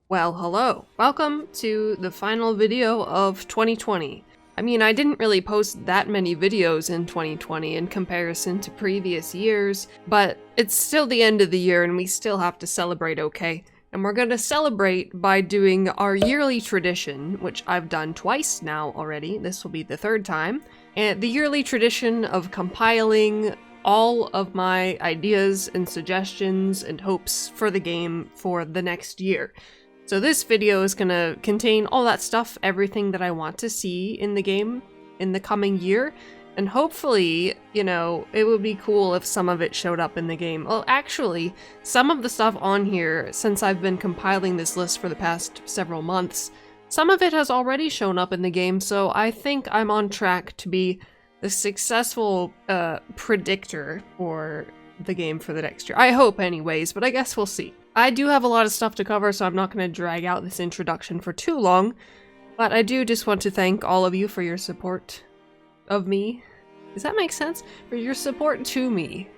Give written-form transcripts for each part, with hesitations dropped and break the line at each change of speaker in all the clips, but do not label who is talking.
Well, hello. Welcome to the final video of 2020. I mean, I didn't really post that many videos in 2020 in comparison to previous years, but it's still the end of the year and we still have to celebrate, okay? And we're gonna celebrate by doing our yearly tradition, which I've done twice now already. This will be the third time. And the yearly tradition of compiling all of my ideas and suggestions and hopes for the game for the next year. So this video is gonna contain all that stuff, everything that I want to see in the game in the coming year, and hopefully, you know, it would be cool if some of it showed up in the game. Well, actually, some of the stuff on here, since I've been compiling this list for the past several months, some of it has already shown up in the game, so I think I'm on track to be the successful predictor for the game for the next year. I hope anyways, but I guess we'll see. I do have a lot of stuff to cover, so I'm not going to drag out this introduction for too long, but I do just want to thank all of you for your support of me. Does that make sense? For your support to me.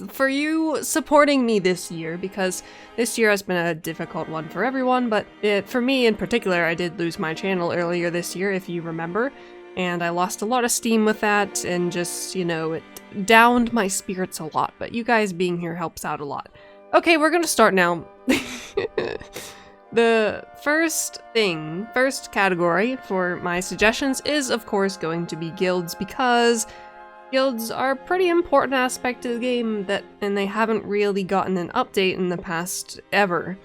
For you supporting me this year, because this year has been a difficult one for everyone, but for me in particular, I did lose my channel earlier this year, if you remember, and I lost a lot of steam with that, and just, you know, it downed my spirits a lot, but you guys being here helps out a lot. Okay, we're gonna start now. The first category for my suggestions is, of course, going to be guilds, because guilds are a pretty important aspect of the game and they haven't really gotten an update in the past ever.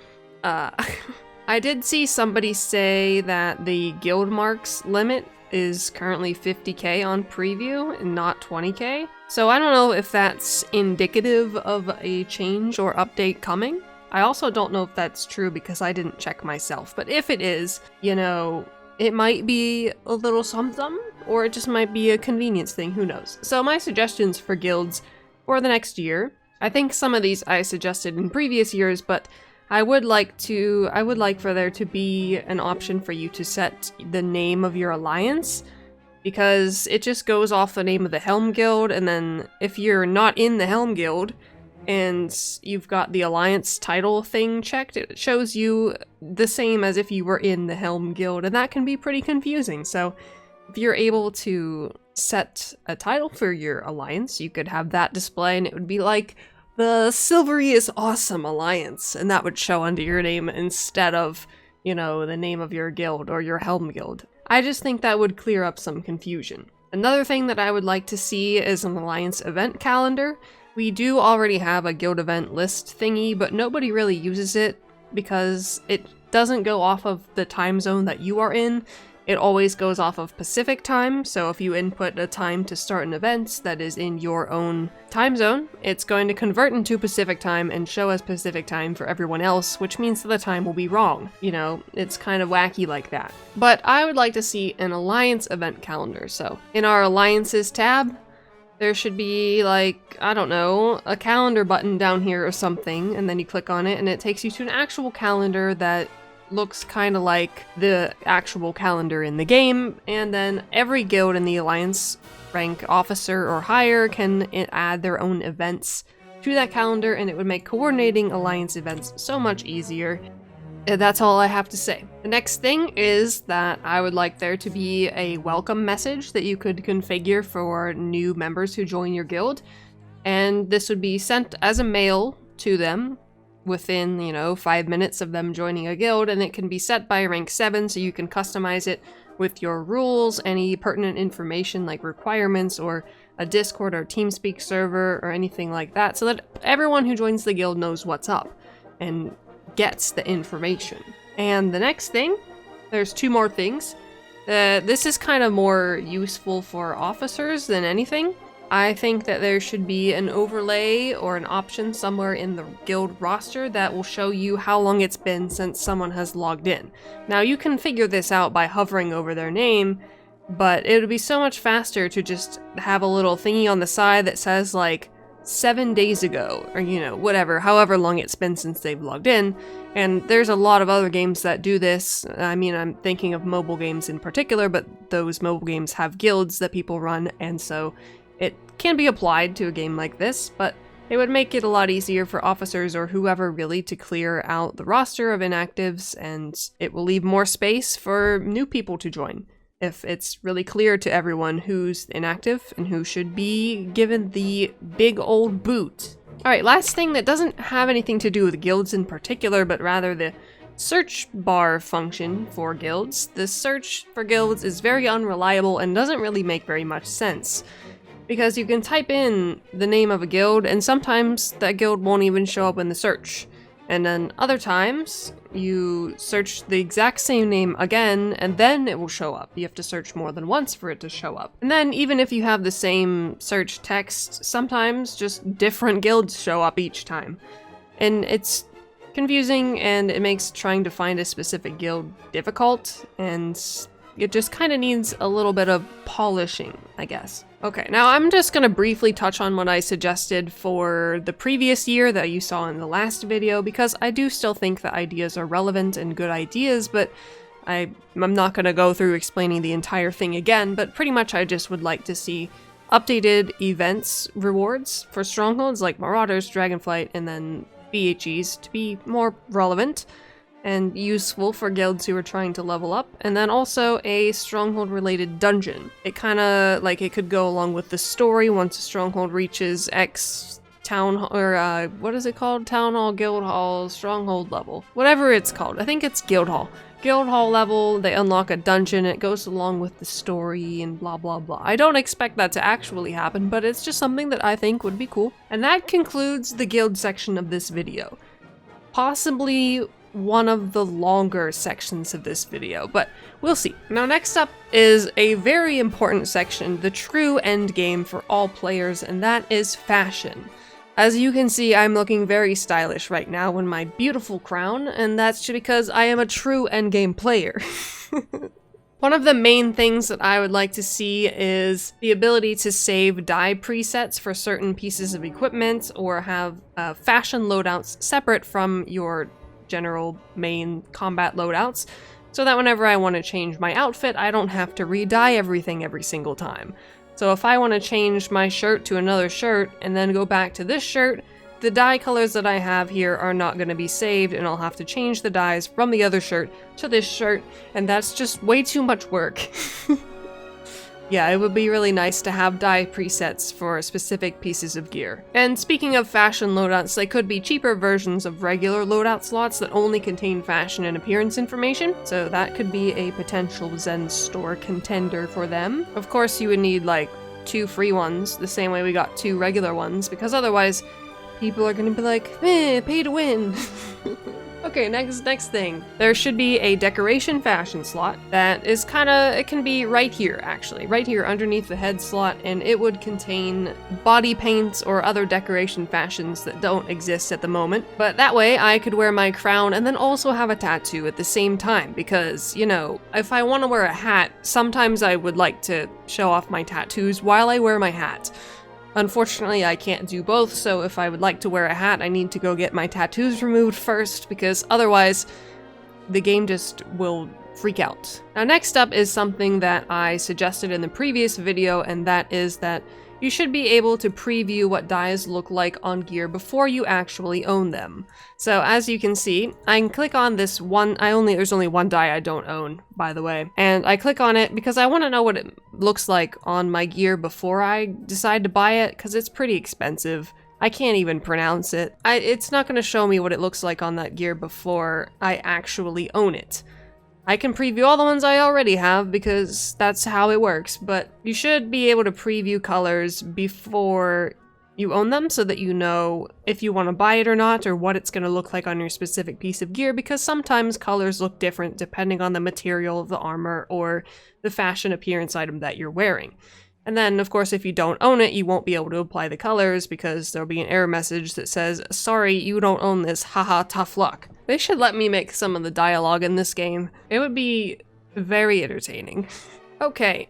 I did see somebody say that the guild marks limit is currently 50k on preview and not 20k. So I don't know if that's indicative of a change or update coming. I also don't know if that's true because I didn't check myself, but if it is, you know, it might be a little something, or it just might be a convenience thing, who knows. So my suggestions for guilds for the next year, I think some of these I suggested in previous years, but I would like for there to be an option for you to set the name of your alliance, because it just goes off the name of the Helm Guild, and then if you're not in the Helm Guild and you've got the alliance title thing checked, it shows you the same as if you were in the Helm Guild, and that can be pretty confusing. So if you're able to set a title for your alliance, you could have that display and it would be like the Silvery is Awesome Alliance, and that would show under your name instead of, you know, the name of your guild or your Helm Guild. I just think that would clear up some confusion. Another thing that I would like to see is an alliance event calendar. We do already have a guild event list thingy, but nobody really uses it because it doesn't go off of the time zone that you are in. It always goes off of Pacific time, so if you input a time to start an event that is in your own time zone, it's going to convert into Pacific time and show as Pacific time for everyone else, which means that the time will be wrong. You know, it's kind of wacky like that. But I would like to see an alliance event calendar, so in our alliances tab, there should be, like, I don't know, a calendar button down here or something, and then you click on it and it takes you to an actual calendar that looks kind of like the actual calendar in the game, and then every guild in the alliance rank officer or higher can add their own events to that calendar, and it would make coordinating alliance events so much easier. That's all I have to say. The next thing is that I would like there to be a welcome message that you could configure for new members who join your guild, and this would be sent as a mail to them within, you know, 5 minutes of them joining a guild, and it can be set by rank 7, so you can customize it with your rules, any pertinent information like requirements or a Discord or TeamSpeak server or anything like that, so that everyone who joins the guild knows what's up and gets the information. And the next thing, there's 2 more things. This is kind of more useful for officers than anything. I think that there should be an overlay or an option somewhere in the guild roster that will show you how long it's been since someone has logged in. Now, you can figure this out by hovering over their name, but it would be so much faster to just have a little thingy on the side that says, like, 7 days ago, or, you know, whatever, however long it's been since they've logged in. And there's a lot of other games that do this. I mean, I'm thinking of mobile games in particular, but those mobile games have guilds that people run, and so it can be applied to a game like this, but It would make it a lot easier for officers or whoever really to clear out the roster of inactives, and it will leave more space for new people to join if it's really clear to everyone who's inactive and who should be given the big old boot. Alright, last thing that doesn't have anything to do with guilds in particular, but rather the search bar function for guilds. The search for guilds is very unreliable and doesn't really make very much sense, because you can type in the name of a guild and sometimes that guild won't even show up in the search. And then other times you search the exact same name again and then it will show up. You have to search more than once for it to show up. And then even if you have the same search text, sometimes just different guilds show up each time. And it's confusing and it makes trying to find a specific guild difficult, and it just kind of needs a little bit of polishing, I guess. Okay, now I'm just going to briefly touch on what I suggested for the previous year that you saw in the last video, because I do still think the ideas are relevant and good ideas, but I'm not going to go through explaining the entire thing again, but pretty much I just would like to see updated events rewards for strongholds like Marauders, Dragonflight, and then BHEs to be more relevant and useful for guilds who are trying to level up, and then also a stronghold related dungeon. It kind of like it could go along with the story once a stronghold reaches X town, or what is it called? Town Hall, Guild Hall, Stronghold level. Whatever it's called. I think it's Guild Hall. Guild Hall level, they unlock a dungeon, it goes along with the story and blah blah blah. I don't expect that to actually happen, but it's just something that I think would be cool. And that concludes the guild section of this video. Possibly one of the longer sections of this video, but we'll see. Now next up is a very important section, the true end game for all players, and that is fashion. As you can see, I'm looking very stylish right now in my beautiful crown, and that's just because I am a true endgame player. One of the main things that I would like to see is the ability to save dye presets for certain pieces of equipment, or have fashion loadouts separate from your general main combat loadouts, so that whenever I want to change my outfit, I don't have to re-dye everything every single time. So if I want to change my shirt to another shirt and then go back to this shirt, the dye colors that I have here are not going to be saved, and I'll have to change the dyes from the other shirt to this shirt, and that's just way too much work. Yeah, it would be really nice to have dye presets for specific pieces of gear. And speaking of fashion loadouts, they could be cheaper versions of regular loadout slots that only contain fashion and appearance information, so that could be a potential Zen store contender for them. Of course, you would need like 2 free ones, the same way we got 2 regular ones, because otherwise people are gonna be like, pay to win. Okay, next thing. There should be a decoration fashion slot that is it can be right here actually, right here underneath the head slot, and it would contain body paints or other decoration fashions that don't exist at the moment. But that way I could wear my crown and then also have a tattoo at the same time, because, you know, if I want to wear a hat, sometimes I would like to show off my tattoos while I wear my hat. Unfortunately, I can't do both, so if I would like to wear a hat, I need to go get my tattoos removed first, because otherwise the game just will freak out. Now next up is something that I suggested in the previous video, and that is that you should be able to preview what dyes look like on gear before you actually own them. So as you can see, I can click on this one, there's only one dye I don't own, by the way, and I click on it because I want to know what it looks like on my gear before I decide to buy it, because it's pretty expensive. I can't even pronounce it. It's not going to show me what it looks like on that gear before I actually own it. I can preview all the ones I already have because that's how it works, but you should be able to preview colors before you own them so that you know if you want to buy it or not, or what it's going to look like on your specific piece of gear, because sometimes colors look different depending on the material of the armor or the fashion appearance item that you're wearing. And then, of course, if you don't own it, you won't be able to apply the colors because there'll be an error message that says, "Sorry, you don't own this, haha, tough luck." They should let me make some of the dialogue in this game. It would be very entertaining. Okay,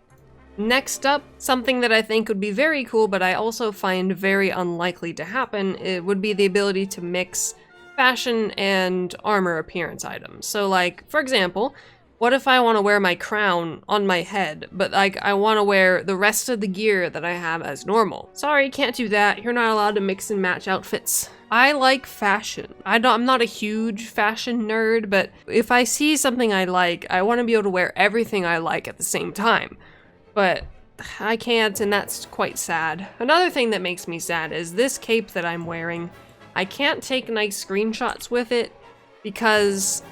next up, something that I think would be very cool, but I also find very unlikely to happen, it would be the ability to mix fashion and armor appearance items. So like, for example, What if I want to wear my crown on my head, but like I want to wear the rest of the gear that I have as normal? Sorry, can't do that. You're not allowed to mix and match outfits. I like fashion. I'm not a huge fashion nerd, but if I see something I like, I want to be able to wear everything I like at the same time. But I can't, and that's quite sad. Another thing that makes me sad is this cape that I'm wearing. I can't take nice screenshots with it because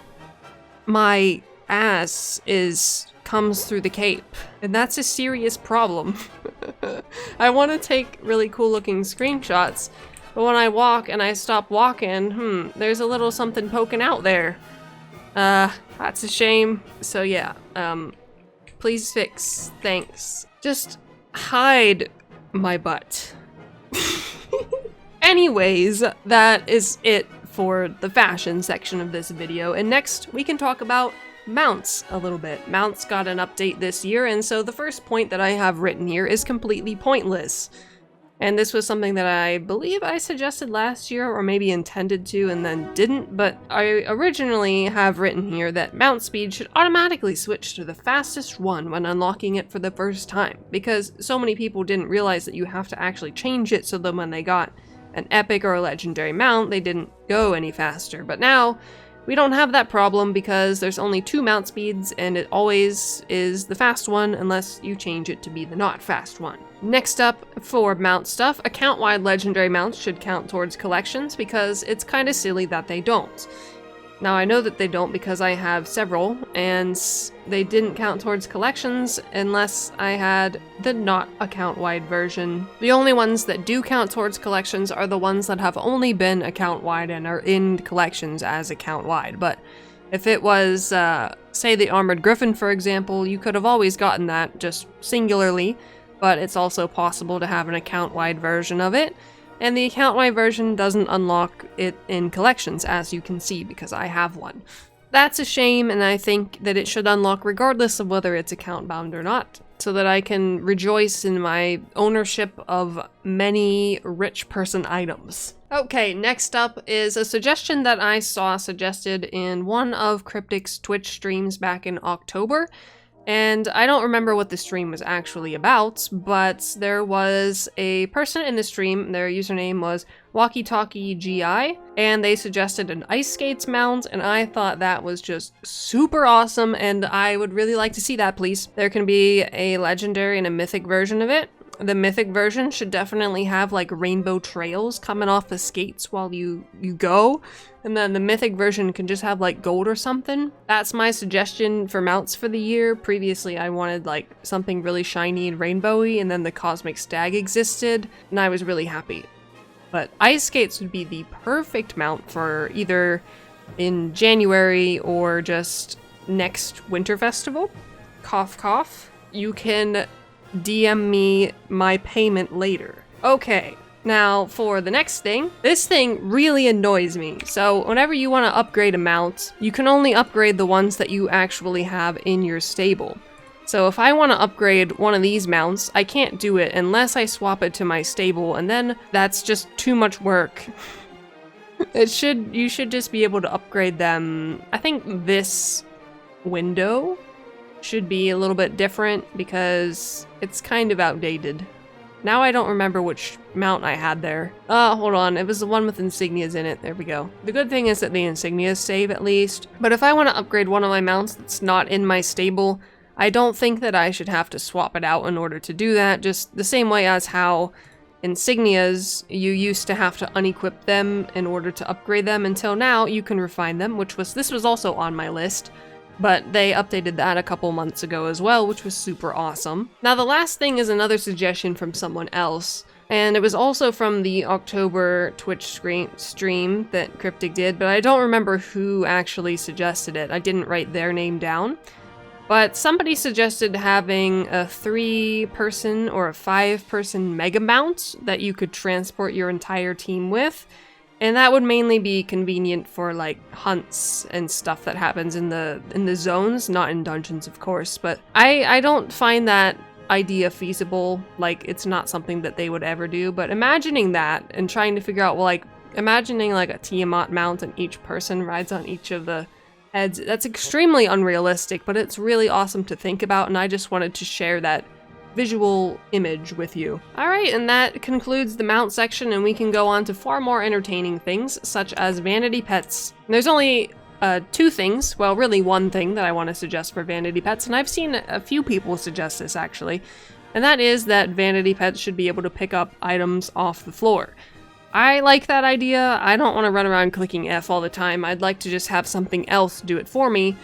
my ass comes through the cape, and that's a serious problem. I want to take really cool looking screenshots, but when I walk and I stop walking, there's a little something poking out there. That's a shame. So yeah, please fix. Thanks. Just hide my butt. Anyways, that is it for the fashion section of this video, and next we can talk about mounts a little bit. Mounts got an update this year, and so the first point that I have written here is completely pointless. And this was something that I believe I suggested last year, or maybe intended to and then didn't, but I originally have written here that mount speed should automatically switch to the fastest one when unlocking it for the first time, because so many people didn't realize that you have to actually change it so that when they got an epic or a legendary mount, they didn't go any faster. But now, we don't have that problem because there's only 2 mount speeds, and it always is the fast one unless you change it to be the not fast one. Next up, for mount stuff, account-wide legendary mounts should count towards collections because it's kinda silly that they don't. Now I know that they don't because I have several, and they didn't count towards collections unless I had the not account-wide version. The only ones that do count towards collections are the ones that have only been account-wide and are in collections as account-wide, but if it was, say the Armored Griffin for example, you could have always gotten that just singularly, but it's also possible to have an account-wide version of it. And the account-wide version doesn't unlock it in collections, as you can see, because I have one. That's a shame, and I think that it should unlock regardless of whether it's account-bound or not, so that I can rejoice in my ownership of many rich person items. Okay, next up is a suggestion that I saw suggested in one of Cryptic's Twitch streams back in October. And I don't remember what the stream was actually about, but there was a person in the stream, their username was WalkieTalkieGI, and they suggested an ice skates mount, and I thought that was just super awesome, and I would really like to see that, please. There can be a legendary and a mythic version of it. The mythic version should definitely have like rainbow trails coming off the skates while you go. And then the mythic version can just have like gold or something. That's my suggestion for mounts for the year. Previously I wanted like something really shiny and rainbowy, and then the cosmic stag existed and I was really happy. But ice skates would be the perfect mount for either in January or just next winter festival. Cough cough. You can DM me my payment later. Okay, now for the next thing. This thing really annoys me. So whenever you want to upgrade a mount, you can only upgrade the ones that you actually have in your stable. So if I want to upgrade one of these mounts, I can't do it unless I swap it to my stable, and then that's just too much work. You should just be able to upgrade them. I think this window should be a little bit different because it's kind of outdated. Now I don't remember which mount I had there. Hold on, it was the one with insignias in it. There we go. The good thing is that the insignias save at least. But if I want to upgrade one of my mounts that's not in my stable, I don't think that I should have to swap it out in order to do that. Just the same way as how insignias, you used to have to unequip them in order to upgrade them, until now you can refine them, this was also on my list. But they updated that a couple months ago as well, which was super awesome. Now the last thing is another suggestion from someone else, and it was also from the October Twitch stream that Cryptic did, but I don't remember who actually suggested it. I didn't write their name down. But somebody suggested having a 3-person or a 5-person mega mount that you could transport your entire team with. And that would mainly be convenient for like hunts and stuff that happens in the zones, not in dungeons of course, but I don't find that idea feasible. Like, it's not something that they would ever do, but imagining that and trying to figure out, well, like imagining like a Tiamat mount and each person rides on each of the heads. That's extremely unrealistic, but it's really awesome to think about, and I just wanted to share that visual image with you. Alright, and that concludes the mount section, and we can go on to far more entertaining things, such as vanity pets. And there's only two things, well, really one thing that I want to suggest for vanity pets, and I've seen a few people suggest this actually, and that is that vanity pets should be able to pick up items off the floor. I like that idea. I don't want to run around clicking F all the time. I'd like to just have something else do it for me,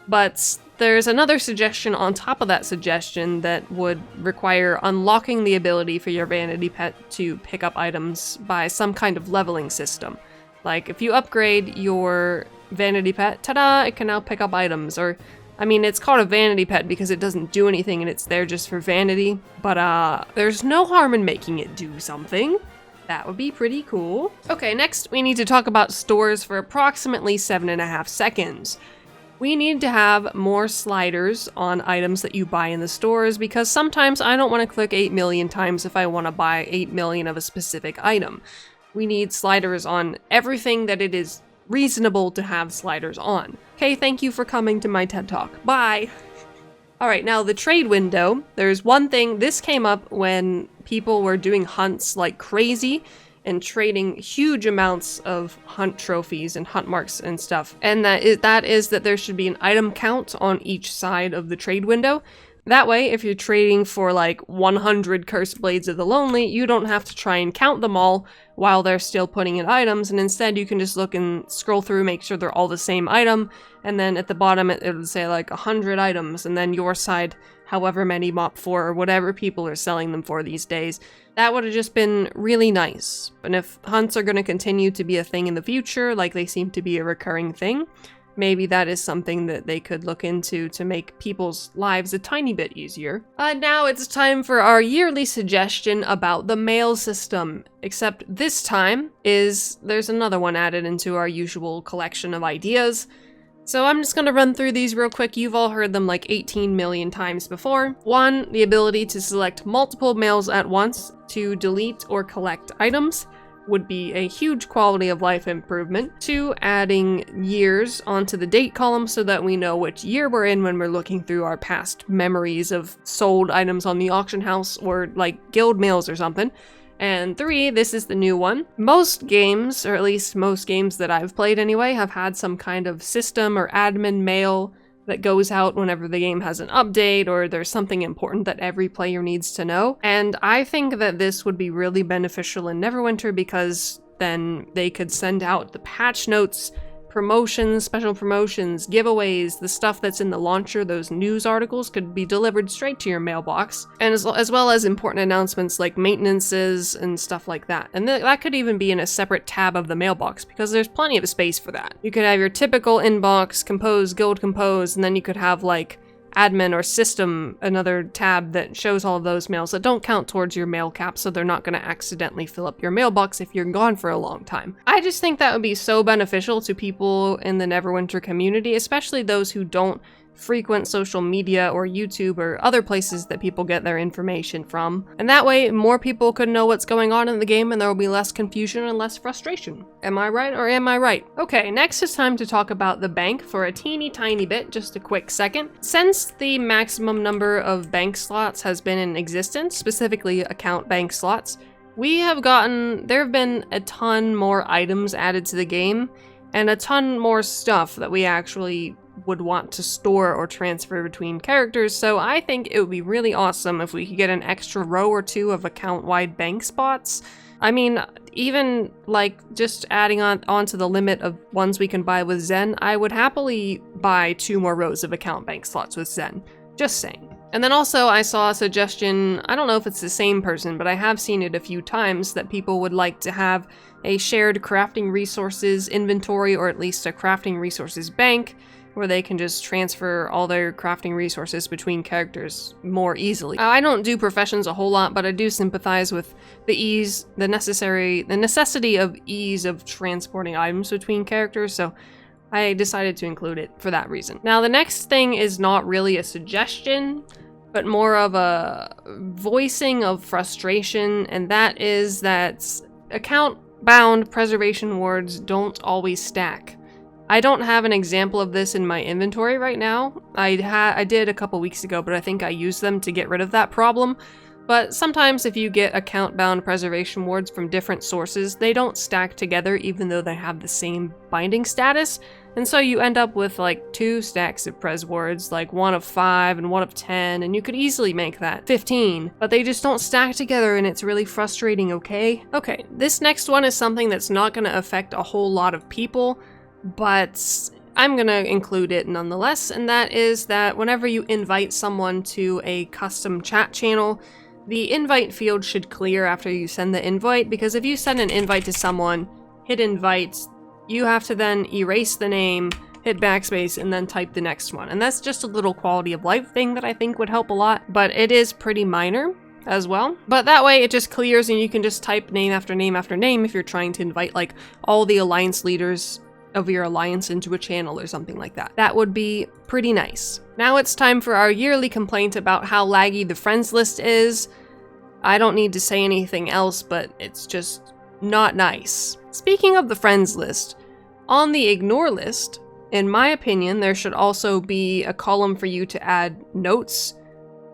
but there's another suggestion on top of that suggestion that would require unlocking the ability for your vanity pet to pick up items by some kind of leveling system. Like, if you upgrade your vanity pet, ta-da, it can now pick up items. Or, I mean, it's called a vanity pet because it doesn't do anything and it's there just for vanity. But, there's no harm in making it do something. That would be pretty cool. Okay, next we need to talk about stores for approximately 7.5 seconds. We need to have more sliders on items that you buy in the stores because sometimes I don't want to click 8 million times if I want to buy 8 million of a specific item. We need sliders on everything that it is reasonable to have sliders on. Okay, thank you for coming to my TED Talk. Bye! Alright, now the trade window. There's one thing, this came up when people were doing hunts like crazy and trading huge amounts of hunt trophies and hunt marks and stuff. And that is that there should be an item count on each side of the trade window. That way, if you're trading for like 100 Cursed Blades of the Lonely, you don't have to try and count them all while they're still putting in items, and instead you can just look and scroll through, make sure they're all the same item, and then at the bottom it would say like 100 items, and then your side, however many mop for, or whatever people are selling them for these days. That would have just been really nice. And if hunts are going to continue to be a thing in the future, like they seem to be a recurring thing, maybe that is something that they could look into to make people's lives a tiny bit easier. Now it's time for our yearly suggestion about the mail system. Except this time there's another one added into our usual collection of ideas. So I'm just gonna run through these real quick. You've all heard them like 18 million times before. 1, the ability to select multiple mails at once to delete or collect items would be a huge quality of life improvement. 2, adding years onto the date column so that we know which year we're in when we're looking through our past memories of sold items on the auction house or like guild mails or something. And 3, this is the new one. Most games, or at least most games that I've played anyway, have had some kind of system or admin mail that goes out whenever the game has an update or there's something important that every player needs to know. And I think that this would be really beneficial in Neverwinter because then they could send out the patch notes, promotions, special promotions, giveaways, the stuff that's in the launcher, those news articles could be delivered straight to your mailbox, and as well as important announcements like maintenances and stuff like that. And that could even be in a separate tab of the mailbox because there's plenty of space for that. You could have your typical inbox, compose, guild compose, and then you could have like admin or system, another tab that shows all of those mails that don't count towards your mail cap, so they're not going to accidentally fill up your mailbox if you're gone for a long time. I just think that would be so beneficial to people in the Neverwinter community, especially those who don't frequent social media or YouTube or other places that people get their information from. And that way, more people could know what's going on in the game and there will be less confusion and less frustration. Am I right or am I right? Okay, next it's time to talk about the bank for a teeny tiny bit, just a quick second. Since the maximum number of bank slots has been in existence, specifically account bank slots, there have been a ton more items added to the game and a ton more stuff that we actually would want to store or transfer between characters, so I think it would be really awesome if we could get an extra row or 2 of account-wide bank spots. I mean, even like just adding onto the limit of ones we can buy with Zen, I would happily buy 2 more rows of account bank slots with Zen. Just saying. And then also I saw a suggestion, I don't know if it's the same person, but I have seen it a few times, that people would like to have a shared crafting resources inventory, or at least a crafting resources bank, where they can just transfer all their crafting resources between characters more easily. I don't do professions a whole lot, but I do sympathize with the necessity of ease of transporting items between characters, so I decided to include it for that reason. Now, the next thing is not really a suggestion, but more of a voicing of frustration, and that is that account-bound preservation wards don't always stack. I don't have an example of this in my inventory right now. I did a couple weeks ago, but I think I used them to get rid of that problem. But sometimes if you get account-bound preservation wards from different sources, they don't stack together even though they have the same binding status. And so you end up with like 2 stacks of pres wards, like 1 of 5 and 1 of 10, and you could easily make that 15, but they just don't stack together and it's really frustrating, okay? Okay, this next one is something that's not going to affect a whole lot of people, but I'm going to include it nonetheless, and that is that whenever you invite someone to a custom chat channel, the invite field should clear after you send the invite, because if you send an invite to someone, hit invite, you have to then erase the name, hit backspace, and then type the next one. And that's just a little quality of life thing that I think would help a lot, but it is pretty minor as well. But that way it just clears and you can just type name after name after name if you're trying to invite like all the alliance leaders of your alliance into a channel or something like that. That would be pretty nice. Now it's time for our yearly complaint about how laggy the friends list is. I don't need to say anything else, but it's just not nice. Speaking of the friends list, on the ignore list, in my opinion, there should also be a column for you to add notes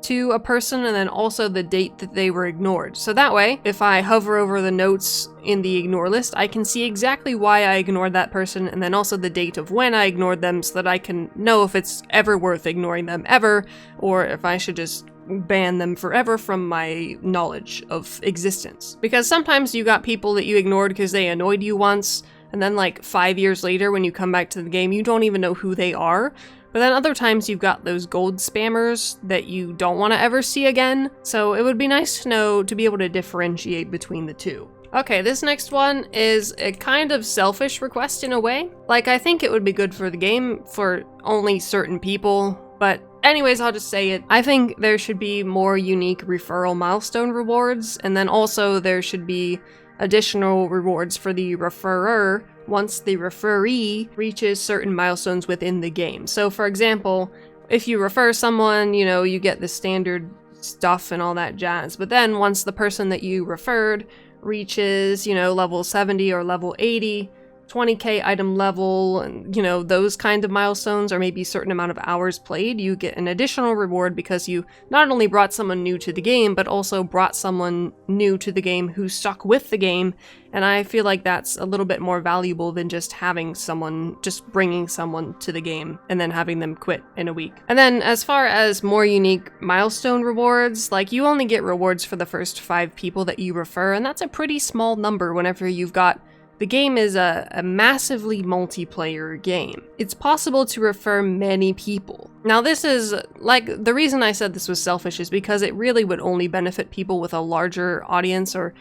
to a person and then also the date that they were ignored. So that way, if I hover over the notes in the ignore list, I can see exactly why I ignored that person and then also the date of when I ignored them so that I can know if it's ever worth ignoring them ever, or if I should just ban them forever from my knowledge of existence. Because sometimes you got people that you ignored because they annoyed you once, and then like 5 years later when you come back to the game, you don't even know who they are. But then other times you've got those gold spammers that you don't want to ever see again. So it would be nice to know, to be able to differentiate between the two. Okay, this next one is a kind of selfish request in a way. Like, I think it would be good for the game for only certain people, but anyways, I'll just say it. I think there should be more unique referral milestone rewards, and then also there should be additional rewards for the referrer once the referee reaches certain milestones within the game. So for example, if you refer someone, you know, you get the standard stuff and all that jazz, but then once the person that you referred reaches, you know, level 70 or level 80, 20k item level, and you know, those kind of milestones, or maybe a certain amount of hours played, you get an additional reward because you not only brought someone new to the game, but also brought someone new to the game who stuck with the game. And I feel like that's a little bit more valuable than just having someone, just bringing someone to the game and then having them quit in a week. And then as far as more unique milestone rewards, like you only get rewards for the first 5 people that you refer, and that's a pretty small number whenever you've got. The game is a massively multiplayer game. It's possible to refer many people. Now this is, like, the reason I said this was selfish is because it really would only benefit people with a larger audience or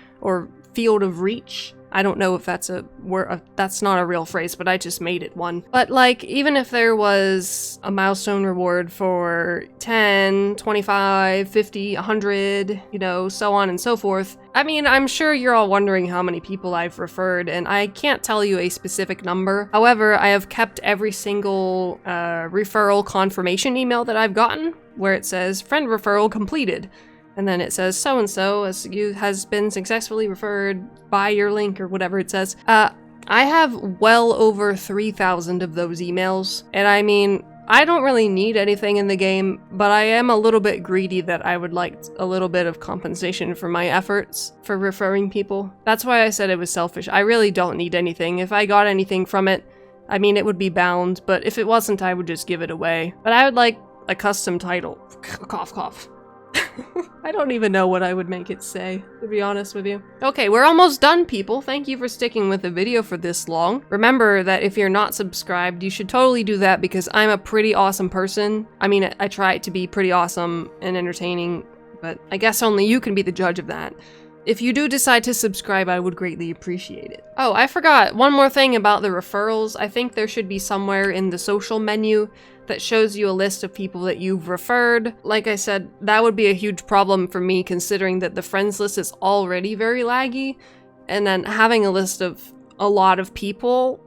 field of reach. I don't know if that's a word, that's not a real phrase, but I just made it one. But like, even if there was a milestone reward for 10, 25, 50, 100, you know, so on and so forth. I mean, I'm sure you're all wondering how many people I've referred, and I can't tell you a specific number. However, I have kept every single referral confirmation email that I've gotten, where it says, friend referral completed. And then it says, so-and-so has been successfully referred by your link, or whatever it says. I have well over 3,000 of those emails. And I mean, I don't really need anything in the game, but I am a little bit greedy that I would like a little bit of compensation for my efforts for referring people. That's why I said it was selfish. I really don't need anything. If I got anything from it, I mean, it would be bound, but if it wasn't, I would just give it away. But I would like a custom title. Cough, cough. I don't even know what I would make it say, to be honest with you. Okay, we're almost done, people. Thank you for sticking with the video for this long. Remember that if you're not subscribed, you should totally do that because I'm a pretty awesome person. I mean, I try to be pretty awesome and entertaining, but I guess only you can be the judge of that. If you do decide to subscribe, I would greatly appreciate it. Oh, I forgot one more thing about the referrals. I think there should be somewhere in the social menu that shows you a list of people that you've referred. Like I said, that would be a huge problem for me considering that the friends list is already very laggy, and then having a list of a lot of people,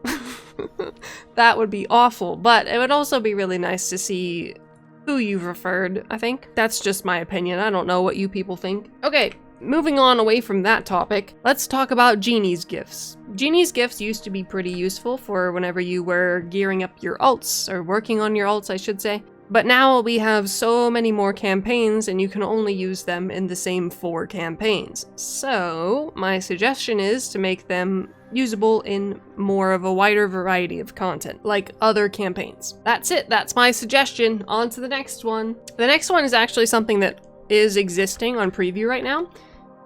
that would be awful. But it would also be really nice to see who you've referred, I think. That's just my opinion. I don't know what you people think. Okay. moving on away from that topic, let's talk about Genie's gifts. Genie's gifts used to be pretty useful for whenever you were gearing up your alts, or working on your alts, I should say. But now we have so many more campaigns and you can only use them in the same 4 campaigns. So my suggestion is to make them usable in more of a wider variety of content, like other campaigns. That's it, that's my suggestion. On to the next one. The next one is actually something that is existing on preview right now,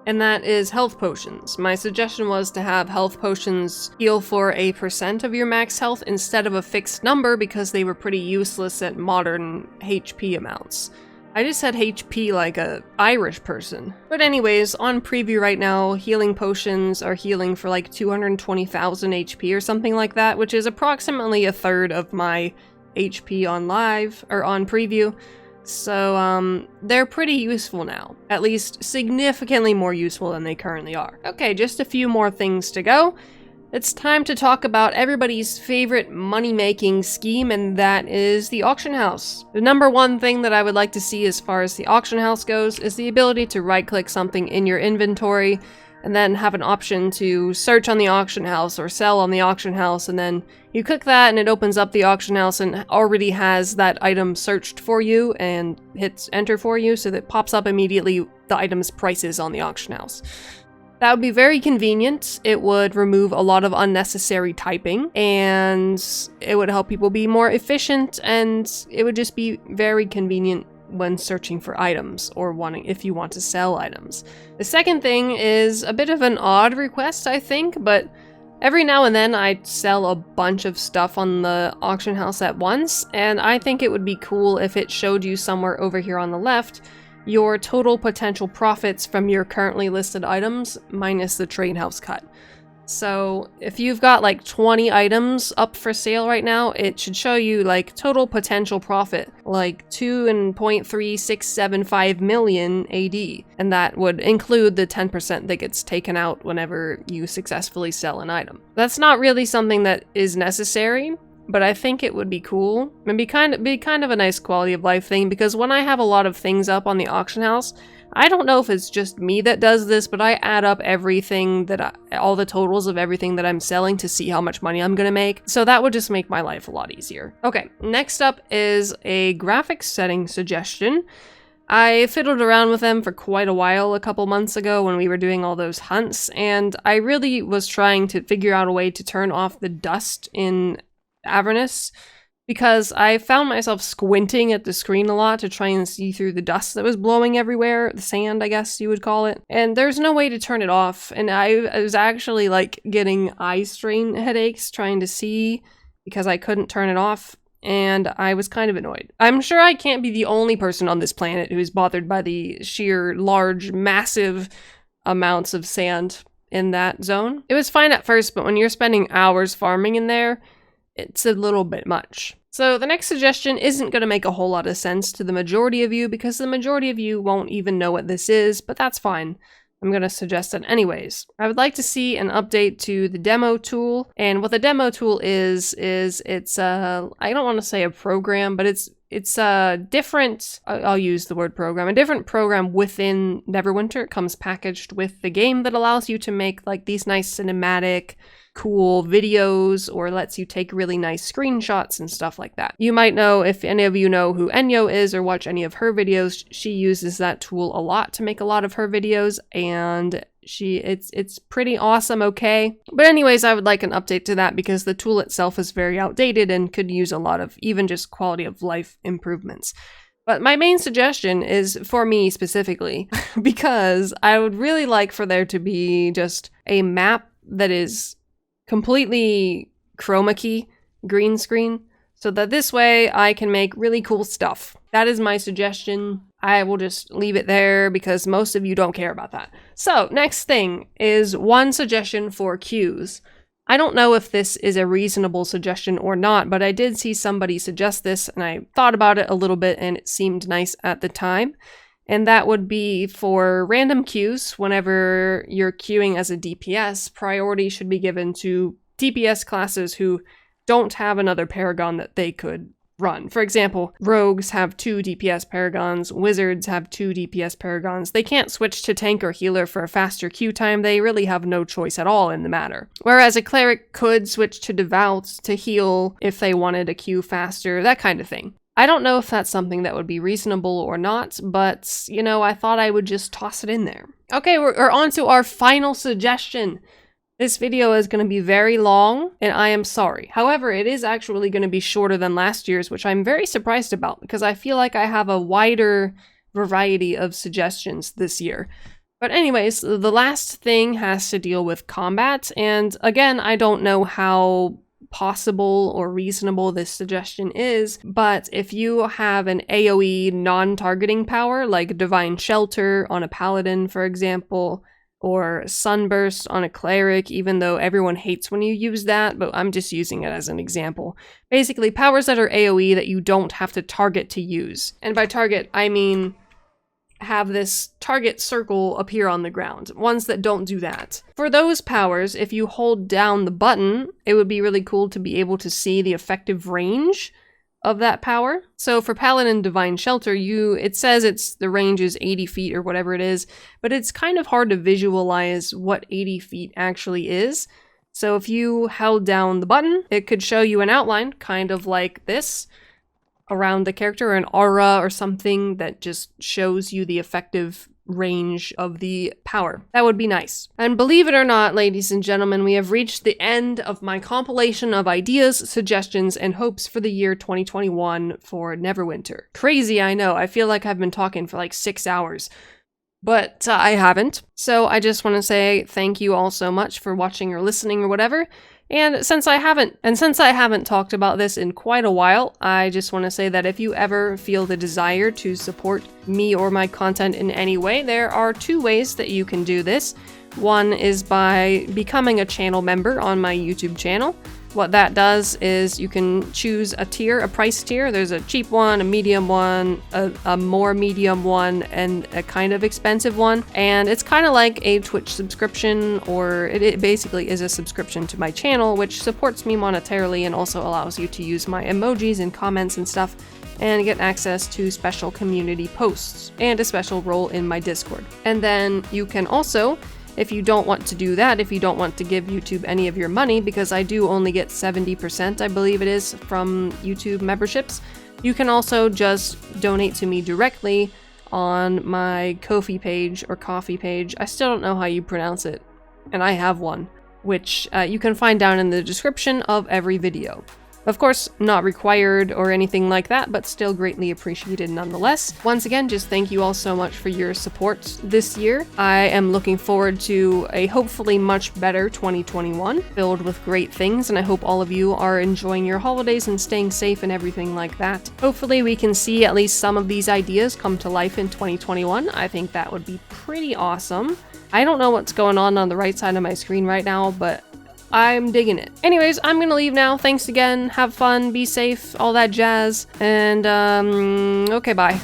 and that is health potions. My suggestion was to have health potions heal for a % of your max health instead of a fixed number because they were pretty useless at modern HP amounts. I just said HP like a Irish person. But anyways, on preview right now, healing potions are healing for like 220,000 HP or something like that, which is approximately a third of my HP on live, or on preview. So, they're pretty useful now. At least significantly more useful than they currently are. Okay, just a few more things to go. It's time to talk about everybody's favorite money-making scheme, and that is the auction house. The number one thing that I would like to see as far as the auction house goes is the ability to right-click something in your inventory and then have an option to search on the auction house or sell on the auction house, and then you click that and it opens up the auction house and already has that item searched for you and hits enter for you, so that it pops up immediately the item's prices on the auction house. That would be very convenient. It would remove a lot of unnecessary typing, and it would help people be more efficient, and it would just be very convenient when searching for items or if you want to sell items. The second thing is a bit of an odd request, I think, but every now and then I sell a bunch of stuff on the auction house at once, and I think it would be cool if it showed you somewhere over here on the left your total potential profits from your currently listed items minus the trade house cut. So if you've got like 20 items up for sale right now, it should show you like total potential profit, like 2.3675 million AD. And that would include the 10% that gets taken out whenever you successfully sell an item. That's not really something that is necessary, but I think it would be cool and be kind of a nice quality of life thing, because when I have a lot of things up on the auction house, I don't know if it's just me that does this, but I add up everything all the totals of everything that I'm selling to see how much money I'm gonna make. So that would just make my life a lot easier. Okay, next up is a graphics setting suggestion. I fiddled around with them for quite a while a couple months ago when we were doing all those hunts, and I really was trying to figure out a way to turn off the dust in Avernus, because I found myself squinting at the screen a lot to try and see through the dust that was blowing everywhere, the sand, I guess you would call it, and there's no way to turn it off, and I was actually like getting eye strain headaches trying to see because I couldn't turn it off, and I was kind of annoyed. I'm sure I can't be the only person on this planet who's bothered by the sheer large, massive amounts of sand in that zone. It was fine at first, but when you're spending hours farming in there, it's a little bit much. So the next suggestion isn't going to make a whole lot of sense to the majority of you, because the majority of you won't even know what this is, but that's fine. I'm going to suggest it anyways. I would like to see an update to the demo tool, and what the demo tool is it's I don't want to say a program, but it's a different, I'll use the word program, a different program within Neverwinter. It comes packaged with the game that allows you to make like these nice cinematic, cool videos, or lets you take really nice screenshots and stuff like that. You might know, if any of you know who Enyo is or watch any of her videos, she uses that tool a lot to make a lot of her videos, and it's pretty awesome, okay? But anyways, I would like an update to that because the tool itself is very outdated and could use a lot of even just quality of life improvements. But my main suggestion is for me specifically, because I would really like for there to be just a map that is completely chroma key green screen, so that this way I can make really cool stuff. That is my suggestion. I will just leave it there because most of you don't care about that. So next thing is one suggestion for queues. I don't know if this is a reasonable suggestion or not, but I did see somebody suggest this and I thought about it a little bit and it seemed nice at the time. And that would be for random queues. Whenever you're queuing as a DPS, priority should be given to DPS classes who don't have another Paragon that they could run. For example, rogues have 2 DPS paragons, wizards have 2 DPS paragons. They can't switch to tank or healer for a faster queue time. They really have no choice at all in the matter. Whereas a cleric could switch to devout to heal if they wanted a queue faster, that kind of thing. I don't know if that's something that would be reasonable or not, but, you know, I thought I would just toss it in there. Okay, we're on to our final suggestion. This video is going to be very long, and I am sorry. However, it is actually going to be shorter than last year's, which I'm very surprised about, because I feel like I have a wider variety of suggestions this year. But anyways, the last thing has to deal with combat, and again, I don't know how possible or reasonable this suggestion is, but if you have an AoE non-targeting power, like Divine Shelter on a Paladin, for example, or Sunburst on a Cleric, even though everyone hates when you use that, but I'm just using it as an example. Basically, powers that are AoE that you don't have to target to use. And by target, I mean have this target circle appear on the ground. Ones that don't do that. For those powers, if you hold down the button, it would be really cool to be able to see the effective range of that power. So for Paladin Divine Shelter, it says the range is 80 feet or whatever it is, but it's kind of hard to visualize what 80 feet actually is. So if you held down the button, it could show you an outline, kind of like this, around the character, or an aura or something that just shows you the effective range of the power. That would be nice. And believe it or not, ladies and gentlemen, we have reached the end of my compilation of ideas, suggestions, and hopes for the year 2021 for Neverwinter. Crazy, I know. I feel like I've been talking for like 6 hours. But I haven't. So I just want to say thank you all so much for watching or listening or whatever. And since I haven't talked about this in quite a while, I just want to say that if you ever feel the desire to support me or my content in any way, there are 2 ways that you can do this. One is by becoming a channel member on my YouTube channel. What that does is you can choose a tier, a price tier. There's a cheap one, a medium one, a more medium one, and a kind of expensive one. And it's kind of like a Twitch subscription, or it basically is a subscription to my channel, which supports me monetarily and also allows you to use my emojis and comments and stuff, and get access to special community posts and a special role in my Discord. And then you can also, if you don't want to do that, if you don't want to give YouTube any of your money, because I do only get 70%, I believe it is, from YouTube memberships, you can also just donate to me directly on my Ko-fi page or Ko-fi page. I still don't know how you pronounce it, and I have one, which you can find down in the description of every video. Of course, not required or anything like that, but still greatly appreciated nonetheless. Once again, just thank you all so much for your support this year. I am looking forward to a hopefully much better 2021, filled with great things, and I hope all of you are enjoying your holidays and staying safe and everything like that. Hopefully we can see at least some of these ideas come to life in 2021. I think that would be pretty awesome. I don't know what's going on the right side of my screen right now, but I'm digging it. Anyways, I'm gonna leave now. Thanks again. Have fun, be safe, all that jazz. And, okay, bye.